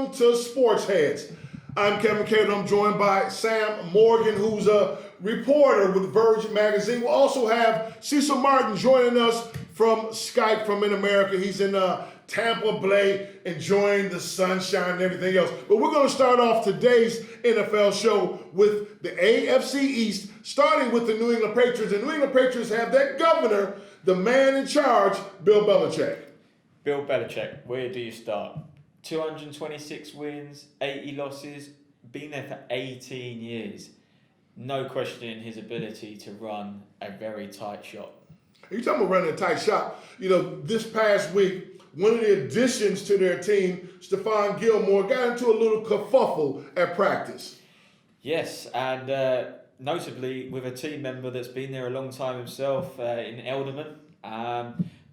Welcome to SportsHeads. I'm Kevin Cadle. I'm joined by Sam Morgan, who's a reporter with Verge Magazine. We'll also have Cecil Martin joining us from Skype from in America. He's in Tampa Bay, enjoying the sunshine and everything else. But we're going to start off today's NFL show with the AFC East, starting with the New England Patriots. The New England Patriots have their governor, the man in charge, Bill Belichick. Bill Belichick, where do you start? 226 wins, 80 losses, been there for 18 years. No questioning his ability to run a very tight shop. You're talking about running a tight shop. You know, this past week, one of the additions to their team, Stephon Gilmore, got into a little kerfuffle at practice. Yes, and notably with a team member that's been there a long time himself, in Elderman.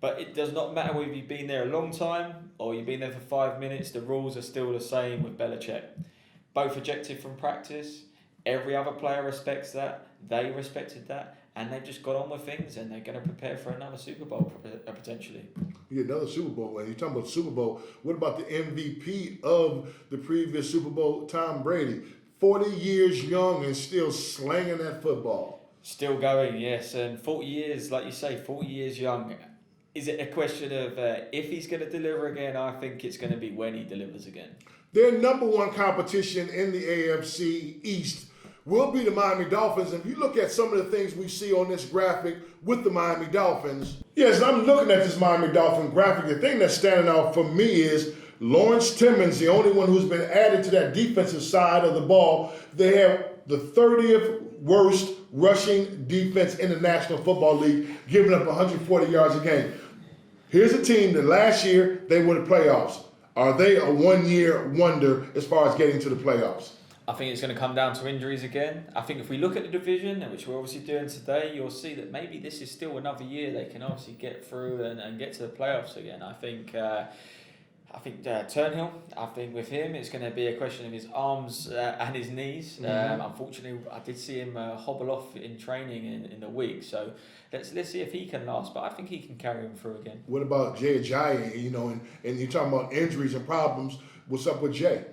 But it does not matter whether you've been there a long time or you've been there for 5 minutes, the rules are still the same with Belichick. Both ejected from practice, every other player respects that, they respected that, and they've just got on with things and they're going to prepare for another Super Bowl potentially. Yeah, another Super Bowl. And you're talking about Super Bowl, what about the MVP of the previous Super Bowl, Tom Brady? 40 years young and still slanging that football. Still going, yes, and 40 years, like you say, 40 years young. Is it a question of if he's going to deliver again? I think it's going to be when he delivers again. Their number one competition in the AFC East will be the Miami Dolphins. And if you look at some of the things we see on this graphic with the Miami Dolphins, yes, I'm looking at this Miami Dolphin graphic. The thing that's standing out for me is Lawrence Timmons, the only one who's been added to that defensive side of the ball. They have the 30th worst rushing defense in the National Football League, giving up 140 yards a game. Here's a team that last year they were the playoffs. Are they a one-year wonder as far as getting to the playoffs? I think it's going to come down to injuries again. I think if we look at the division, which we're obviously doing today, you'll see that maybe this is still another year they can obviously get through and get to the playoffs again. I think Turnhill, I think with him, it's going to be a question of his arms and his knees. Mm-hmm. Unfortunately, I did see him hobble off in training in the week. So let's see if he can last. But I think he can carry him through again. What about Jay Ajayi? You know, and you're talking about injuries and problems. What's up with Jay?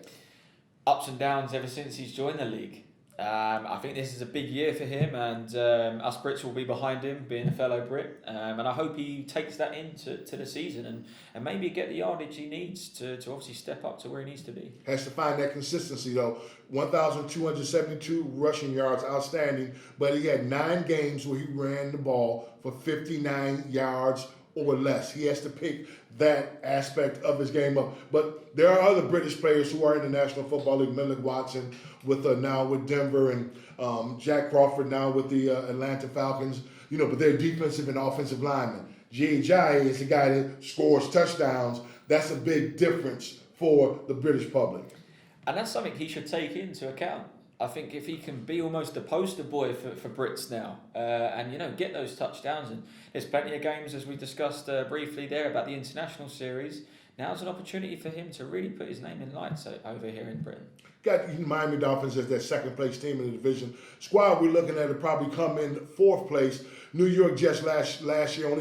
Ups and downs ever since he's joined the league. I think this is a big year for him, and us Brits will be behind him, being a fellow Brit. And I hope he takes that into the season and maybe get the yardage he needs to obviously step up to where he needs to be. Has to find that consistency, though. 1,272 rushing yards, outstanding. But he had 9 games where he ran the ball for 59 yards or less. He has to pick that aspect of his game up. But there are other British players who are in the National Football League. Millie Watson now with Denver, and Jack Crawford now with the Atlanta Falcons. You know, but they're defensive and offensive linemen. Jay Ajayi is the guy that scores touchdowns. That's a big difference for the British public. And that's something he should take into account. I think if he can be almost the poster boy for Brits now, and get those touchdowns, and there's plenty of games as we discussed briefly there about the international series. Now's an opportunity for him to really put his name in lights over here in Britain. Got Miami Dolphins as their second place team in the division. Squad we're looking at will probably come in 4th place. New York Jets last year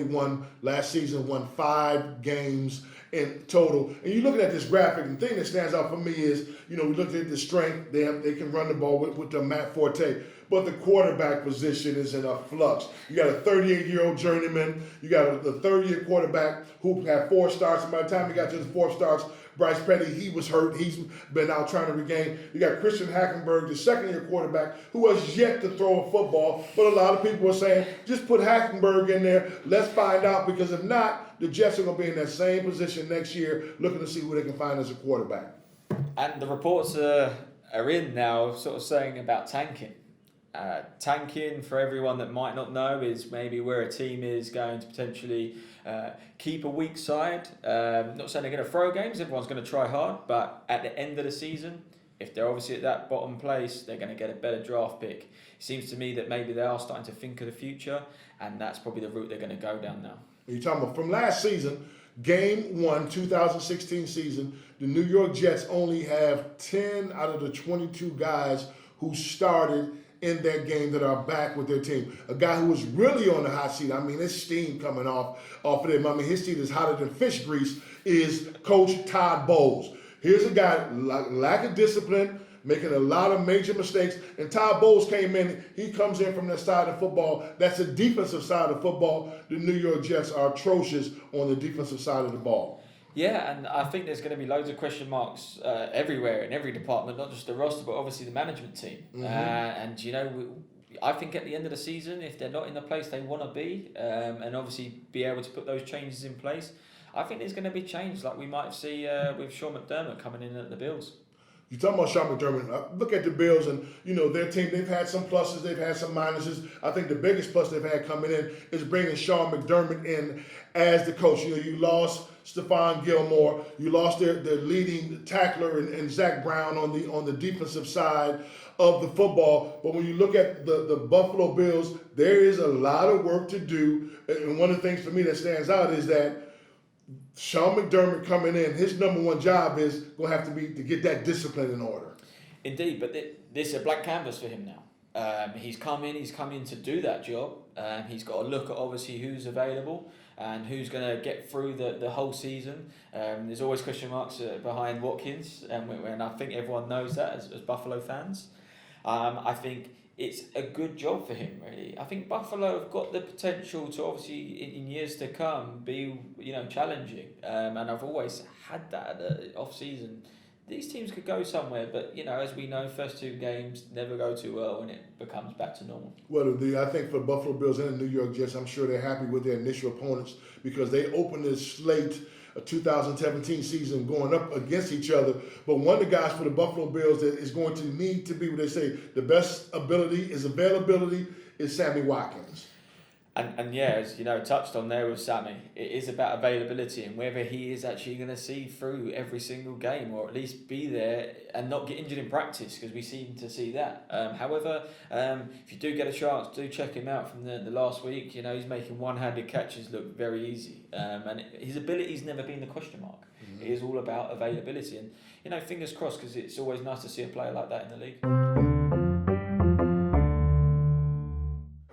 last season won 5 games in total. And you're looking at this graphic, and the thing that stands out for me is, we looked at the strength. They can run the ball with the Matt Forte. But the quarterback position is in a flux. You got a 38-year-old journeyman. You got a 30-year quarterback who had 4 starts. And by the time he got to his 4th starts, Bryce Petty, he was hurt. He's been out trying to regain. You got Christian Hackenberg, the 2nd-year quarterback, who has yet to throw a football. But a lot of people are saying, just put Hackenberg in there. Let's find out, because if not, the Jets are going to be in that same position next year, looking to see who they can find as a quarterback. And the reports are in now, sort of saying about tanking. Tanking, for everyone that might not know, is maybe where a team is going to potentially keep a weak side. Not saying they're going to throw games, everyone's going to try hard, but at the end of the season, if they're obviously at that bottom place, they're going to get a better draft pick. It seems to me that maybe they are starting to think of the future, and that's probably the route they're going to go down now. You're talking about from last season, Game 1, 2016 season, the New York Jets only have 10 out of the 22 guys who started in that game that are back with their team. A guy who was really on the hot seat, I mean, his steam coming off of him. I mean, his seat is hotter than fish grease, is Coach Todd Bowles. Here's a guy, lack of discipline, making a lot of major mistakes. And Todd Bowles came in. He comes in from that side of football. That's the defensive side of football. The New York Jets are atrocious on the defensive side of the ball. Yeah, and I think there's going to be loads of question marks everywhere in every department, not just the roster, but obviously the management team. And, you know, I think at the end of the season, if they're not in the place they want to be, and obviously be able to put those changes in place, I think there's going to be change like we might see with Sean McDermott coming in at the Bills. You're talking about Sean McDermott. Look at the Bills and, you know, their team, they've had some pluses, they've had some minuses. I think the biggest plus they've had coming in is bringing Sean McDermott in as the coach. You know, you lost Stephon Gilmore, you lost their leading tackler in Zach Brown on the defensive side of the football. But when you look at the Buffalo Bills, there is a lot of work to do. And one of the things for me that stands out is that Sean McDermott coming in, his number one job is going to have to be to get that discipline in order. Indeed, but this is a blank canvas for him now. He's come in to do that job. He's got to look at obviously who's available and who's going to get through the whole season. There's always question marks behind Watkins, and I think everyone knows that as Buffalo fans. I think it's a good job for him, really. I think Buffalo have got the potential to obviously in years to come be, you know, challenging. And I've always had that at the off season. These teams could go somewhere, but, you know, as we know, first two games never go too well and it becomes back to normal. Well, I think for Buffalo Bills and the New York Jets, I'm sure they're happy with their initial opponents because they opened this slate a 2017 season going up against each other. But one of the guys for the Buffalo Bills that is going to need to be what they say, the best ability is availability, is Sammy Watkins. And yeah, as you know, touched on there with Sammy, it is about availability and whether he is actually going to see through every single game or at least be there and not get injured in practice because we seem to see that. However, if you do get a chance, do check him out from the last week. You know, he's making one-handed catches look very easy. And his ability's never been the question mark. It is all about availability. And, you know, fingers crossed because it's always nice to see a player like that in the league.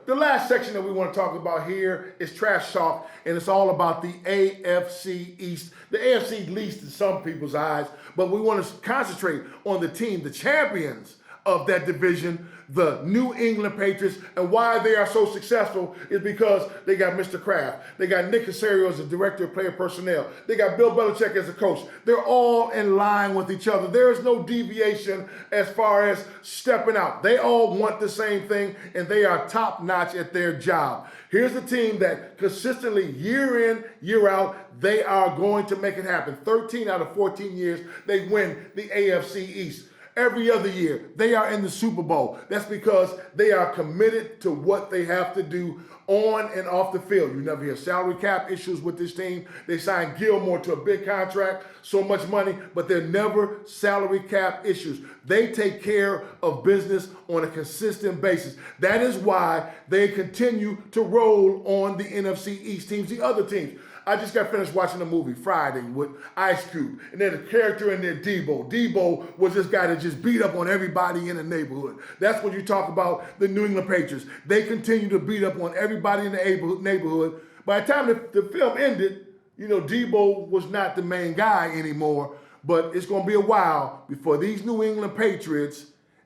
The last section that we want to talk about here is trash talk, and it's all about the AFC East. The AFC least in some people's eyes, but we want to concentrate on the team, the champions of that division, the New England Patriots, and why they are so successful is because they got Mr. Kraft. They got Nick Caserio as the director of player personnel. They got Bill Belichick as a coach. They're all in line with each other. There is no deviation as far as stepping out. They all want the same thing, and they are top-notch at their job. Here's a team that consistently, year in, year out, they are going to make it happen. 13 out of 14 years, they win the AFC East. Every other year, they are in the Super Bowl. That's because they are committed to what they have to do on and off the field. You never hear salary cap issues with this team. They signed Gilmore to a big contract, so much money, but they're never salary cap issues. They take care of business on a consistent basis. That is why they continue to roll on the NFC East teams, the other teams. I just got finished watching a movie Friday with Ice Cube, and there's a character in there, Debo. Debo was this guy that just beat up on everybody in the neighborhood. That's when you talk about the New England Patriots. They continue to beat up on everybody in the neighborhood. By the time the film ended, you know, Debo was not the main guy anymore, but it's going to be a while before these New England Patriots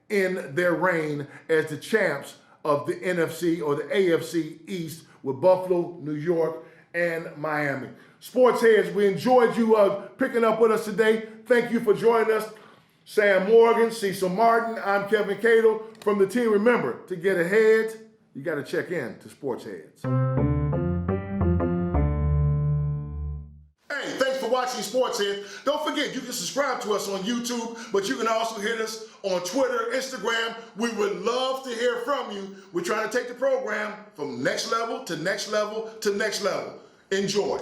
end their reign as the champs of the NFC or the AFC East with Buffalo, New York, and Miami. SportsHeads, we enjoyed you picking up with us today. Thank you for joining us. Sam Morgan, Cecil Martin, I'm Kevin Cadle. From the team, remember, to get ahead, you got to check in to SportsHeads. Hey, thanks for watching SportsHeads. Don't forget, you can subscribe to us on YouTube, but you can also hit us on Twitter, Instagram. We would love to hear from you. We're trying to take the program from next level to next level to next level. Enjoy.